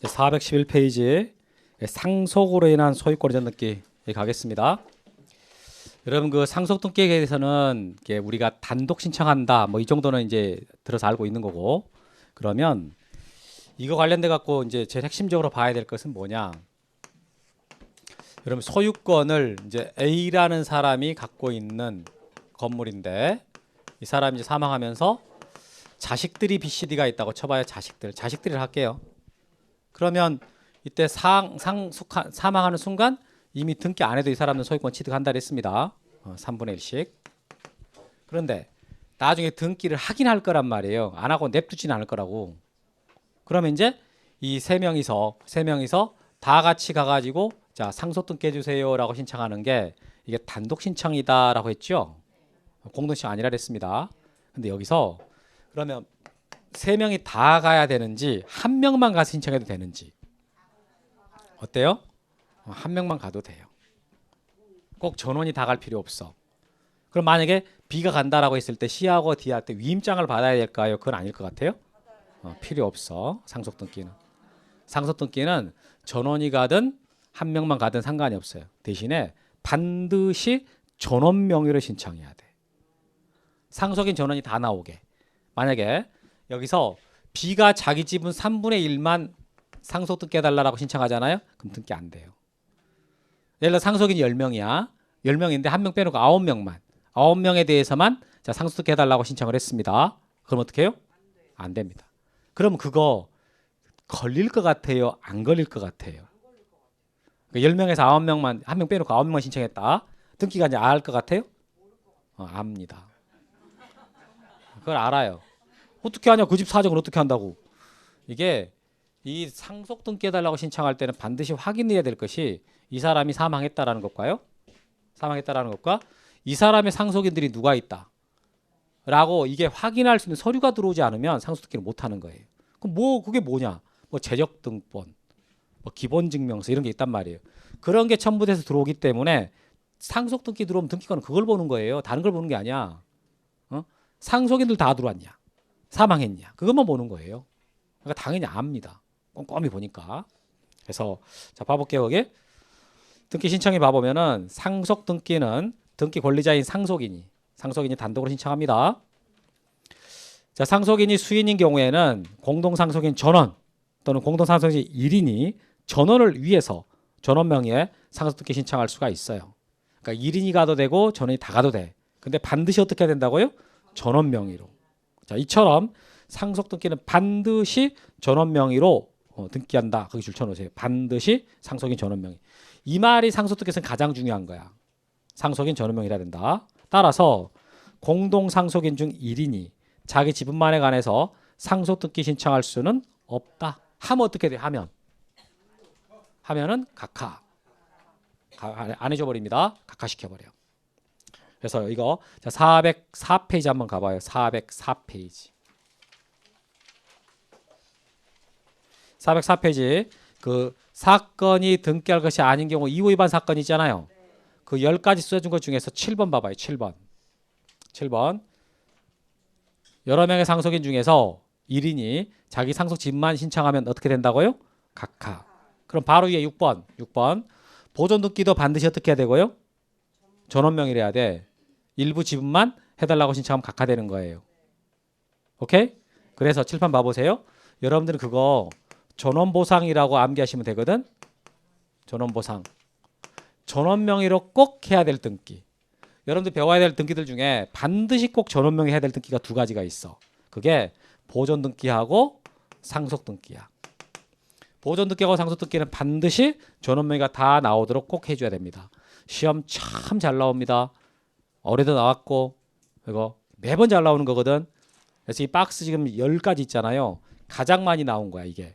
411페이지 상속으로 인한 소유권 이전 등기에 가겠습니다. 여러분 그 상속 등기에 대해서는 우리가 단독 신청한다 뭐 이 정도는 이제 들어서 알고 있는 거고, 그러면 이거 관련돼 갖고 이제 제일 핵심적으로 봐야 될 것은 뭐냐? 여러분 소유권을 이제 A라는 사람이 갖고 있는 건물인데 이 사람이 이제 사망하면서 자식들이 BCD가 있다고 쳐봐요. 자식들을 할게요. 그러면 이때 사망하는 순간 이미 등기 안 해도 이 사람은 소유권 취득한다 그랬습니다. 3분의 1씩. 그런데 나중에 등기를 하긴 할 거란 말이에요. 안 하고 냅두지는 않을 거라고. 그러면 이제 이 세 명이서 다 같이 가가지고 자 상속 등기 해주세요라고 신청하는 게 이게 단독 신청이다라고 했죠. 공동 신청 아니라 그랬습니다. 근데 여기서 그러면 세 명이 다 가야 되는지 한 명만 가서 신청해도 되는지 어때요? 한 명만 가도 돼요. 꼭 전원이 다 갈 필요 없어. 그럼 만약에 B가 간다라고 했을 때 C하고 D한테 위임장을 받아야 될까요? 그건 아닐 것 같아요. 필요 없어. 상속 등기는 전원이 가든 한 명만 가든 상관이 없어요. 대신에 반드시 전원 명의로 신청해야 돼. 상속인 전원이 다 나오게. 만약에 여기서 B가 자기 지분 3분의 1만 상속 등기 해달라고 신청하잖아요. 그럼 등기 안 돼요. 예를 들어 상속인이 10명이야. 10명인데 한 명 빼놓고 9명만. 9명에 대해서만 자 상속 등기 해달라고 신청을 했습니다. 그럼 어떻게 해요? 안 됩니다. 그럼 그거 걸릴 것 같아요? 안 걸릴 것 같아요? 10명에서 9명만, 한 명 빼놓고 9명만 신청했다. 등기가 이제 안 할 것 같아요? 압니다. 그걸 알아요. 어떻게 하냐? 그 집 사정을 어떻게 한다고? 이게 이 상속 등기 해달라고 신청할 때는 반드시 확인해야 될 것이 이 사람이 사망했다라는 것과요. 사망했다라는 것과 이 사람의 상속인들이 누가 있다. 라고 이게 확인할 수 있는 서류가 들어오지 않으면 상속 등기를 못 하는 거예요. 그럼 뭐 그게 뭐냐? 뭐 재적 등본, 뭐 기본 증명서 이런 게 있단 말이에요. 그런 게 첨부돼서 들어오기 때문에 상속 등기 들어오면 등기관은 그걸 보는 거예요. 다른 걸 보는 게 아니야. 상속인들 다 들어왔냐? 사망했냐? 그것만 보는 거예요. 그러니까 당연히 압니다. 꼼꼼히 보니까. 그래서 자 봐볼게요. 여기 등기 신청에 봐보면은 상속 등기는 등기 권리자인 상속인이 단독으로 신청합니다. 자 상속인이 수인인 경우에는 공동상속인 전원 또는 공동상속인 1인이 전원을 위해서 전원 명의의 상속 등기 신청할 수가 있어요. 그러니까 1인이 가도 되고 전원이 다 가도 돼. 근데 반드시 어떻게 해야 된다고요? 전원 명의로. 자 이처럼 상속 등기는 반드시 전원 명의로 등기한다. 거기 줄 쳐놓으세요. 반드시 상속인 전원 명의. 이 말이 상속 등기에서는 가장 중요한 거야. 상속인 전원 명의라 된다. 따라서 공동 상속인 중 1인이 자기 지분만에 관해서 상속 등기 신청할 수는 없다. 하면 어떻게 돼? 하면은 각하. 안 해줘 버립니다. 각하시켜 버려. 그래서 이거 자 404페이지 한번 가봐요. 404페이지. 404페이지 그 사건이 등기할 것이 아닌 경우 이후 위반 사건이 있잖아요. 그 10가지 써준 것 중에서 7번 봐봐요. 7번. 여러 명의 상속인 중에서 1인이 자기 상속 지분만 신청하면 어떻게 된다고요? 각하. 그럼 바로 위에 6번. 보존 등기도 반드시 어떻게 해야 되고요? 전원 명의로 해야 돼. 일부 지분만 해달라고 신청하면 각하되는 거예요. 오케이? 그래서 칠판 봐보세요. 여러분들은 그거 전원보상이라고 암기하시면 되거든. 전원보상. 전원 명의로 꼭 해야 될 등기. 여러분들 배워야 될 등기들 중에 반드시 꼭 전원 명의 해야 될 등기가 두 가지가 있어. 그게 보존 등기하고 상속 등기야. 보존 등기하고 상속 등기는 반드시 전원 명의가 다 나오도록 꼭 해줘야 됩니다. 시험 참 잘 나옵니다. 올해도 나왔고 이거 매번 잘 나오는 거거든. 그래서 이 박스 지금 10가지 있잖아요. 가장 많이 나온 거야 이게.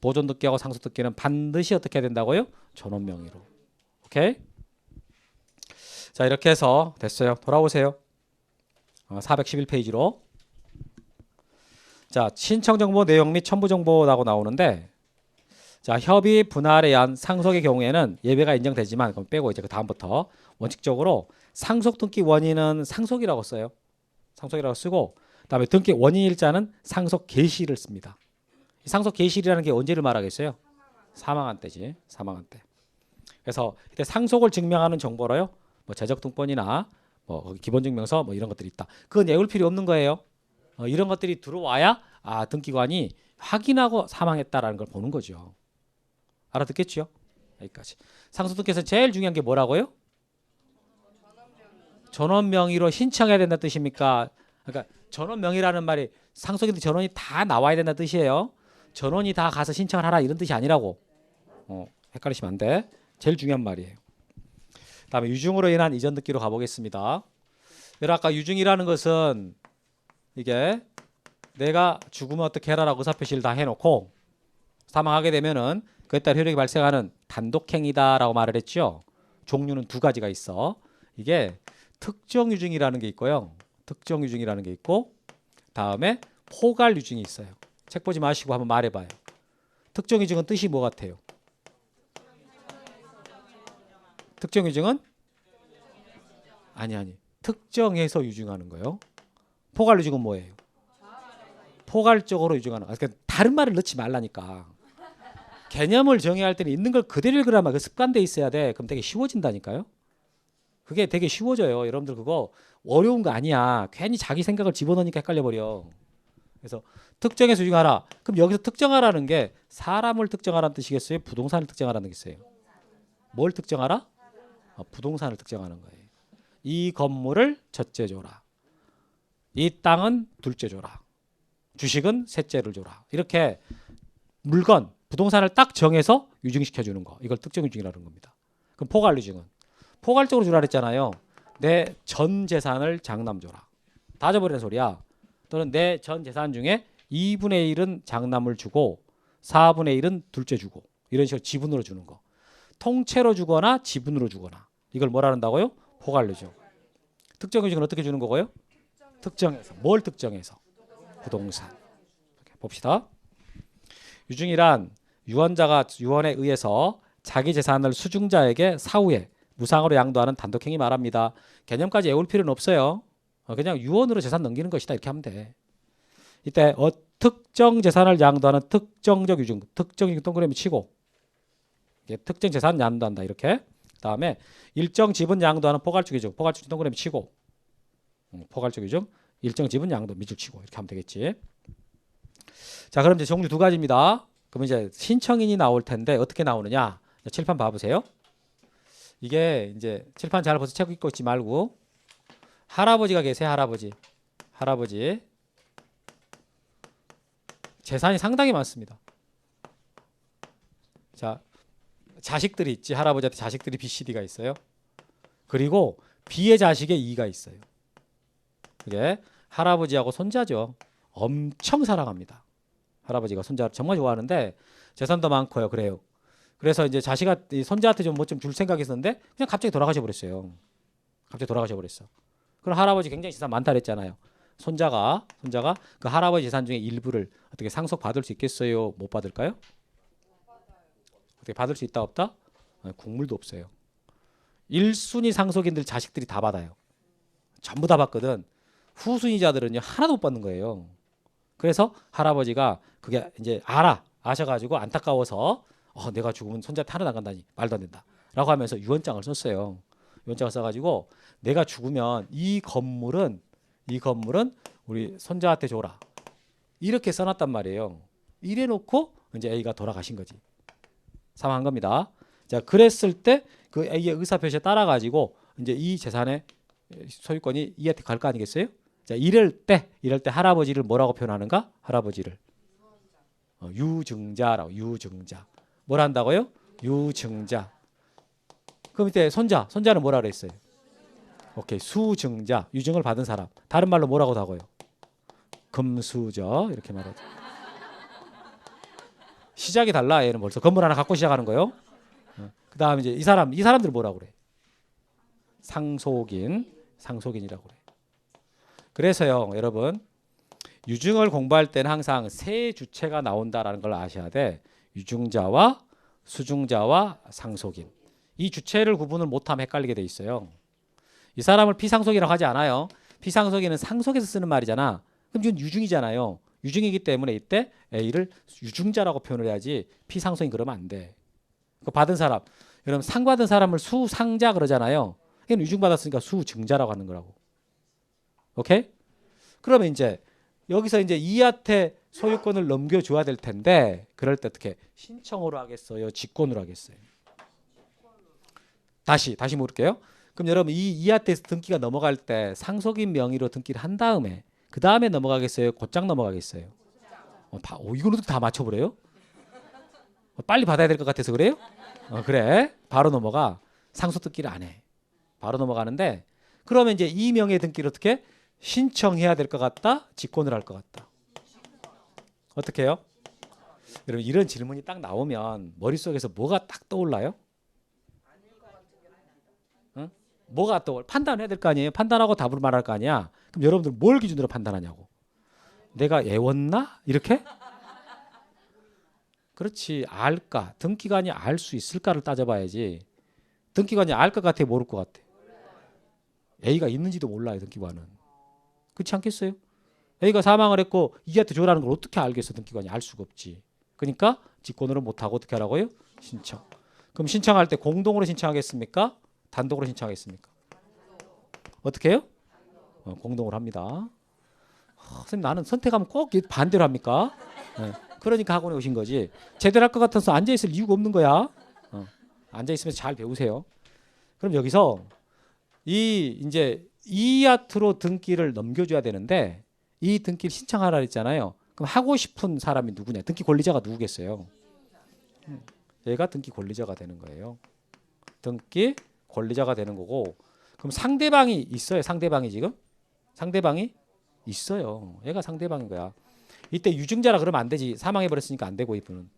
보존 등기하고 상속 등기는 반드시 어떻게 해야 된다고요? 전원 명의로. 오케이? 자 이렇게 해서 됐어요. 돌아오세요. 411페이지로. 자 신청 정보 내용 및 첨부 정보라고 나오는데 자 협의 분할에 의한 상속의 경우에는 예외가 인정되지만 그럼 빼고 이제 그 다음부터 원칙적으로 상속 등기 원인은 상속이라고 써요. 상속이라고 쓰고 그다음에 등기 원인 일자는 상속 개시를 씁니다. 이 상속 개시라는 게 언제를 말하겠어요? 사망한 때지. 사망한 때. 그래서 이때 상속을 증명하는 정보로요. 뭐 재적등본이나 뭐 기본증명서 뭐 이런 것들이 있다. 그건 외울 필요 없는 거예요. 이런 것들이 들어와야 등기관이 확인하고 사망했다라는 걸 보는 거죠. 알아듣겠죠? 여기까지. 상속등기에서 제일 중요한 게 뭐라고요? 전원 명의로 신청해야 된다는 뜻입니까? 그러니까 전원 명의라는 말이 상속인데 전원이 다 나와야 된다는 뜻이에요. 전원이 다 가서 신청을 하라 이런 뜻이 아니라고. 헷갈리시면 안 돼. 제일 중요한 말이에요. 다음에 유증으로 인한 이전 등기로 가보겠습니다. 여러분 아까 유증이라는 것은 이게 내가 죽으면 어떻게 해라라고 의사표시를 다 해놓고 사망하게 되면은 그에 따라 효력이 발생하는 단독행위다라고 말을 했죠. 종류는 두 가지가 있어. 이게 특정 유증이라는 게 있고요. 특정 유증이라는 게 있고 다음에 포괄 유증이 있어요. 책 보지 마시고 한번 말해봐요. 특정 유증은 뜻이 뭐 같아요? 특정 유증은? 아니. 특정해서 유증하는 거예요. 포괄 유증은 뭐예요? 포괄적으로 유증하는 거. 그러니까 다른 말을 넣지 말라니까. 개념을 정의할 때는 있는 걸 그대로 읽으라면 그 습관돼 있어야 돼. 그럼 되게 쉬워진다니까요. 그게 되게 쉬워져요. 여러분들 그거 어려운 거 아니야. 괜히 자기 생각을 집어넣으니까 헷갈려버려. 그래서 특정해서 유증하라. 그럼 여기서 특정하라는 게 사람을 특정하라는 뜻이겠어요? 부동산을 특정하라는 뜻이겠어요? 뭘 특정하라? 부동산을 특정하는 거예요. 이 건물을 첫째 줘라. 이 땅은 둘째 줘라. 주식은 셋째를 줘라. 이렇게 물건, 부동산을 딱 정해서 유증시켜주는 거. 이걸 특정 유증이라는 겁니다. 그럼 포괄 유증은? 포괄적으로 주라 그랬잖아요. 내 전 재산을 장남 줘라. 다 줘버리는 소리야. 또는 내 전 재산 중에 2분의 1은 장남을 주고 4분의 1은 둘째 주고 이런 식으로 지분으로 주는 거. 통째로 주거나 지분으로 주거나. 이걸 뭐라 한다고요? 포괄 유증. 특정 유증은 어떻게 주는 거고요? 특정해서. 뭘 특정해서? 부동산. 봅시다. 유증이란 유언자가 유언에 의해서 자기 재산을 수증자에게 사후에 무상으로 양도하는 단독행위 말합니다. 개념까지 외울 필요는 없어요. 그냥 유언으로 재산 넘기는 것이다 이렇게 하면 돼. 이때 특정 재산을 양도하는 특정적 유증, 특정 유증 동그라미 치고 이게 특정 재산 양도한다 이렇게. 다음에 일정 지분 양도하는 포괄적 유증, 포괄적 동그라미 치고 포괄적 유증, 일정 지분 양도 밑줄 치고 이렇게 하면 되겠지. 자, 그럼 이제 종류 두 가지입니다. 그럼 이제 신청인이 나올 텐데 어떻게 나오느냐? 칠판 봐보세요. 이게 이제 칠판 잘 보세요. 책 읽고 있지 말고 할아버지가 계세요. 할아버지 재산이 상당히 많습니다. 자, 자식들이 있지. 할아버지한테 자식들이 BCD가 있어요. 그리고 B의 자식의 E가 있어요. 그게 할아버지하고 손자죠. 엄청 사랑합니다. 할아버지가 손자를 정말 좋아하는데 재산도 많고요. 그래요. 그래서 이제 손자한테 좀 뭐 좀 줄 생각이 있었는데 그냥 갑자기 돌아가셔 버렸어요. 그럼 할아버지 굉장히 재산 많다 그랬잖아요. 손자가 그 할아버지 재산 중에 일부를 어떻게 상속 받을 수 있겠어요? 못 받을까요? 어떻게 받을 수 있다 없다? 국물도 없어요. 1순위 상속인들 자식들이 다 받아요. 전부 다 받거든. 후순위자들은요 하나도 못 받는 거예요. 그래서 할아버지가 그게 이제 아셔가지고 안타까워서 내가 죽으면 손자한테 하나도 안 간다니 말도 안 된다 라고 하면서 유언장을 썼어요. 유언장을 써가지고 내가 죽으면 이 건물은 우리 손자한테 줘라 이렇게 써놨단 말이에요. 이래놓고 이제 A가 돌아가신 거지. 사망한 겁니다. 자, 그랬을 때 그 A의 의사표시에 따라가지고 이제 이 재산의 소유권이 E한테 갈 거 아니겠어요? 자, 이럴 때 할아버지를 뭐라고 표현하는가? 할아버지를 유증자라고. 유증자. 뭘 한다고요? 유증자. 그럼 이때 손자는 뭐라 그랬어요? 오케이, 수증자. 유증을 받은 사람. 다른 말로 뭐라고 하고요? 금수저 이렇게 말하죠. 시작이 달라. 얘는 벌써 건물 하나 갖고 시작하는 거예요. 그 다음에 이제 이 사람들 뭐라고 그래? 상속인이라고 그래. 그래서요, 여러분 유증을 공부할 때는 항상 세 주체가 나온다라는 걸 아셔야 돼. 유증자와 수증자와 상속인. 이 주체를 구분을 못하면 헷갈리게 돼 있어요. 이 사람을 피상속이라고 하지 않아요. 피상속인은 상속에서 쓰는 말이잖아. 그럼 이건 유증이잖아요. 유증이기 때문에 이때 A를 유증자라고 표현을 해야지 피상속인 그러면 안 돼. 그 받은 사람, 여러분 상 받은 사람을 수상자 그러잖아요. 얘는 유증 받았으니까 수증자라고 하는 거라고. 오케이? 그러면 이제 여기서 이제 이한테 소유권을 넘겨줘야 될 텐데 그럴 때 어떻게 신청으로 하겠어요? 직권으로 하겠어요? 다시 물을게요. 그럼 여러분 이 이한테서 등기가 넘어갈 때 상속인 명의로 등기를 한 다음에 그 다음에 넘어가겠어요? 곧장 넘어가겠어요? 이거는 다 맞춰버려요? 빨리 받아야 될 것 같아서 그래요? 그래. 바로 넘어가. 상속 등기를 안 해. 바로 넘어가는데 그러면 이제 이 명의 등기를 어떻게 신청해야 될 것 같다? 직권을 할 것 같다. 어떻게 해요? 여러분 이런 질문이 딱 나오면 머릿속에서 뭐가 딱 떠올라요? 응? 뭐가 떠올라? 판단해야 될 거 아니에요? 판단하고 답을 말할 거 아니야? 그럼 여러분들 뭘 기준으로 판단하냐고. 내가 애웠나? 이렇게? 그렇지. 알까? 등기관이 알 수 있을까를 따져봐야지. 등기관이 알 것 같아? 모를 것 같아? A가 있는지도 몰라요. 등기관은. 그렇지 않겠어요? A가 사망을 했고 이한테 줘라는 걸 어떻게 알겠어? 등기관이 알 수가 없지. 그러니까 직권으로 못하고 어떻게 하라고요? 신청. 그럼 신청할 때 공동으로 신청하겠습니까? 단독으로 신청하겠습니까? 어떻게 해요? 공동으로 합니다. 선생님 나는 선택하면 꼭 반대로 합니까? 그러니까 학원에 오신 거지. 제대로 할 것 같아서 앉아있을 이유가 없는 거야. 앉아있으면서 잘 배우세요. 그럼 여기서 이제 이하트로 등기를 넘겨줘야 되는데 이 등기를 신청하라 했잖아요. 그럼 하고 싶은 사람이 누구냐? 등기 권리자가 누구겠어요? 얘가 등기 권리자가 되는 거예요. 등기 권리자가 되는 거고 그럼 상대방이 있어요. 상대방이 지금? 상대방이 있어요. 얘가 상대방인 거야. 이때 유증자라 그러면 안 되지. 사망해버렸으니까 안 되고 이분은.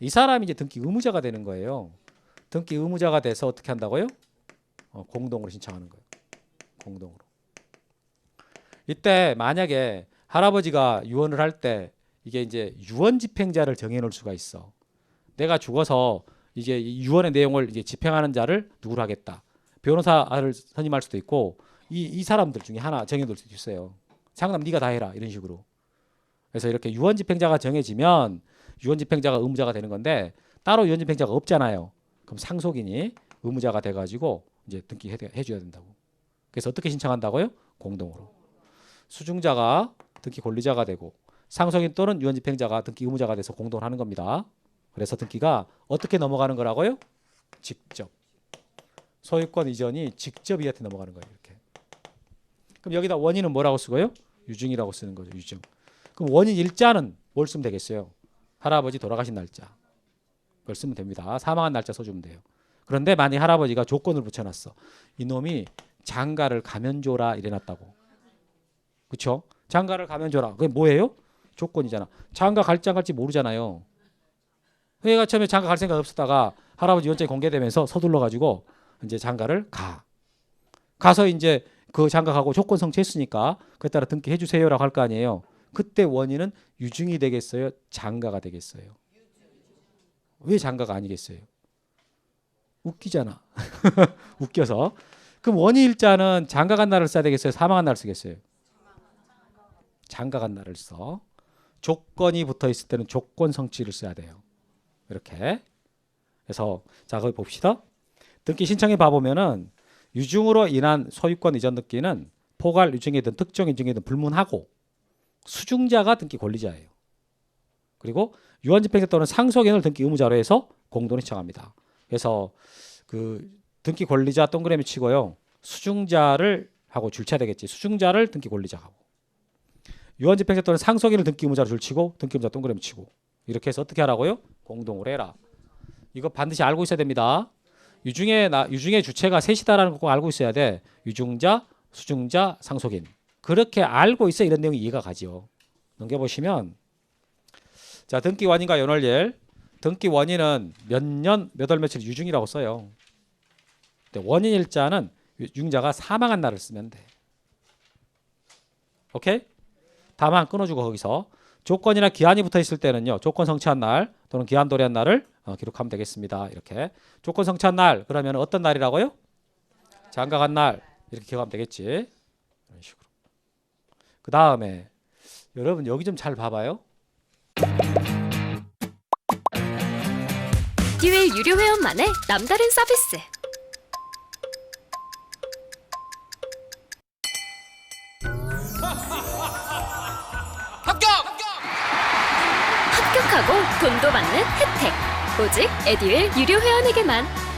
이 사람이 이제 등기 의무자가 되는 거예요. 등기 의무자가 돼서 어떻게 한다고요? 공동으로 신청하는 거예요. 공동으로. 이때 만약에 할아버지가 유언을 할 때 이게 이제 유언 집행자를 정해놓을 수가 있어. 내가 죽어서 이제 이 유언의 내용을 이제 집행하는 자를 누구로 하겠다. 변호사를 선임할 수도 있고 이 사람들 중에 하나 정해놓을 수도 있어요. 장남 네가 다 해라 이런 식으로. 그래서 이렇게 유언 집행자가 정해지면 유언 집행자가 의무자가 되는 건데 따로 유언 집행자가 없잖아요. 그럼 상속인이 의무자가 돼가지고 이제 등기해줘야 된다고. 그래서 어떻게 신청한다고요? 공동으로. 수중자가 등기 권리자가 되고 상속인 또는 유언 집행자가 등기 의무자가 돼서 공동을 하는 겁니다. 그래서 등기가 어떻게 넘어가는 거라고요? 직접. 소유권 이전이 직접 이한테 넘어가는 거예요. 이렇게. 그럼 여기다 원인은 뭐라고 쓰고요? 유증이라고 쓰는 거죠. 유증. 그럼 원인 일자는 뭘 쓰면 되겠어요? 할아버지 돌아가신 날짜. 그걸 쓰면 됩니다. 사망한 날짜 써주면 돼요. 그런데 만약 할아버지가 조건을 붙여놨어. 이놈이 장가를 가면 줘라 이래놨다고. 그렇죠? 장가를 가면 줘라. 그게 뭐예요? 조건이잖아. 장가 갈지 안 갈지 모르잖아요. 얘가 처음에 장가 갈 생각 없었다가 할아버지 유언장이 공개되면서 서둘러가지고 이제 장가를 가. 가서 이제 그 장가 가고 조건 성취했으니까 그에 따라 등기해 주세요라고 할 거 아니에요. 그때 원인은 유증이 되겠어요? 장가가 되겠어요? 왜 장가가 아니겠어요? 웃기잖아. 웃겨서. 그럼 원인일자는 장가 간 날을 써야 되겠어요? 사망한 날을 쓰겠어요? 장가 간 날을 써. 조건이 붙어 있을 때는 조건 성취를 써야 돼요. 이렇게. 그래서 자 거기 봅시다. 등기 신청해 봐보면은 유증으로 인한 소유권 이전 등기는 포괄 유증이든 특정 유증이든 불문하고 수중자가 등기 권리자예요. 그리고 유언집행자 또는 상속인을 등기 의무자로 해서 공동으로 신청합니다. 그래서 그 등기 권리자 동그라미 치고요. 수중자를 하고 줄쳐야 되겠지. 수중자를 등기 권리자하고 유언집행자 또는 상속인을 등기 의무자로 줄치고 등기 의무자 동그라미 치고 이렇게 해서 어떻게 하라고요? 공동으로 해라. 이거 반드시 알고 있어야 됩니다. 유증의 주체가 셋이다라는 거 꼭 알고 있어야 돼. 유증자, 수증자, 상속인. 그렇게 알고 있어 이런 내용이 이해가 가죠. 넘겨보시면 자 등기 원인과 연월일. 등기 원인은 몇 년, 몇 월, 며칠 유증이라고 써요. 근데 원인 일자는 유증자가 사망한 날을 쓰면 돼. 오케이? 다만 끊어주고 거기서 조건이나 기한이 붙어 있을 때는요. 조건 성취한 날 또는 기한 도래한 날을 기록하면 되겠습니다. 이렇게 조건 성취한 날 그러면 어떤 날이라고요? 장가 간 날 이렇게 기억하면 되겠지. 이런 식으로. 그 다음에 여러분 여기 좀 잘 봐봐요. 에듀윌 유료 회원만의 남다른 서비스. 합격하고 돈도 받는 혜택. 오직 에듀윌 유료 회원에게만.